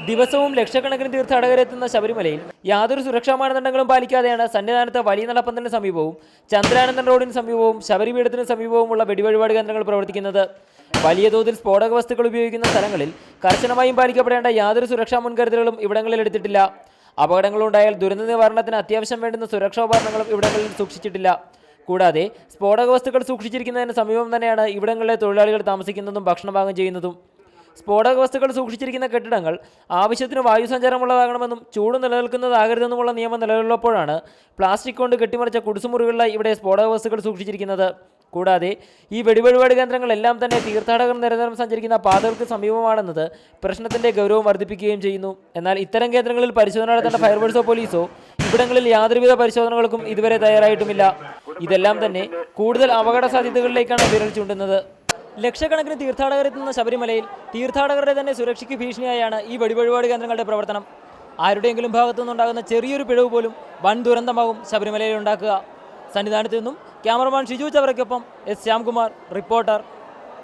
ദിവസവും ലക്ഷക്കണക്കിന് തീർത്ഥാടകരെത്തുന്ന ശബരിമലയിൽ യാതൊരു സുരക്ഷാ മാനദണ്ഡങ്ങളും പാലിക്കാതെയാണ് സന്നിധാനത്ത് വലിയ നടപ്പന്തലിന് സമീപവും ചന്ദ്രാനന്ദൻ റോഡിന് സമീപവും ശബരിപീഠത്തിന് സമീപവുമുള്ള വെടിവഴിപാട് കേന്ദ്രങ്ങൾ പ്രവർത്തിക്കുന്നത്. വലിയ തോതിൽ സ്ഫോടക വസ്തുക്കൾ ഉപയോഗിക്കുന്ന സ്ഥലങ്ങളിൽ കർശനമായും പാലിക്കപ്പെടേണ്ട യാതൊരു സുരക്ഷാ മുൻകരുതലുകളും ഇവിടങ്ങളിൽ എടുത്തിട്ടില്ല. അപകടങ്ങളുണ്ടായാൽ ദുരന്ത നിവാരണത്തിന് അത്യാവശ്യം വേണ്ടുന്ന സുരക്ഷാ ഉപകരണങ്ങളും ഇവിടങ്ങളിൽ സൂക്ഷിച്ചിട്ടില്ല. കൂടാതെ സ്ഫോടക വസ്തുക്കൾ സൂക്ഷിച്ചിരിക്കുന്നതിന് സമീപം തന്നെയാണ് ഇവിടങ്ങളിലെ തൊഴിലാളികൾ താമസിക്കുന്നതും ഭക്ഷണപാകം ചെയ്യുന്നതും. സ്ഫോടക വസ്തുക്കൾ സൂക്ഷിച്ചിരിക്കുന്ന കെട്ടിടങ്ങൾ ആവശ്യത്തിന് വായുസഞ്ചാരമുള്ളതാകണമെന്നും ചൂട് നിലനിൽക്കുന്നതാകരുതെന്നുമുള്ള നിയമം നിലവിലുള്ളപ്പോഴാണ് പ്ലാസ്റ്റിക് കൊണ്ട് കെട്ടിമറിച്ച കുടിസുമുറികളിലായി ഇവിടെ സ്ഫോടക വസ്തുക്കൾ സൂക്ഷിച്ചിരിക്കുന്നത്. കൂടാതെ ഈ വെടിവഴിപാട് കേന്ദ്രങ്ങളെല്ലാം തന്നെ തീർത്ഥാടകർ നിരന്തരം സഞ്ചരിക്കുന്ന പാതകൾക്ക് സമീപമാണെന്നത് പ്രശ്നത്തിന്റെ ഗൗരവം വർദ്ധിപ്പിക്കുകയും ചെയ്യുന്നു. എന്നാൽ ഇത്തരം കേന്ദ്രങ്ങളിൽ പരിശോധന നടത്തേണ്ട ഫയർഫോഴ്സോ പോലീസോ ഇവിടങ്ങളിൽ യാതൊരുവിധ പരിശോധനകൾക്കും ഇതുവരെ തയ്യാറായിട്ടുമില്ല. ഇതെല്ലാം തന്നെ കൂടുതൽ അപകട സാധ്യതകളിലേക്കാണ് വിരൽ ചൂണ്ടുന്നത്. ലക്ഷക്കണക്കിന് തീർത്ഥാടകരെത്തുന്ന ശബരിമലയിൽ തീർത്ഥാടകരുടെ തന്നെ സുരക്ഷയ്ക്ക് ഭീഷണിയായാണ് ഈ വെടിവഴിപാട് കേന്ദ്രങ്ങളുടെ പ്രവർത്തനം. ആരുടെയെങ്കിലും ഭാഗത്തുനിന്നുണ്ടാകുന്ന ചെറിയൊരു പിഴവ് പോലും വൻ ദുരന്തമാകും ശബരിമലയിൽ ഉണ്ടാക്കുക. സന്നിധാനത്ത് നിന്നും ക്യാമറമാൻ ഷിജു ചവറയ്ക്കൊപ്പം എസ് ശ്യാംകുമാർ, റിപ്പോർട്ടർ.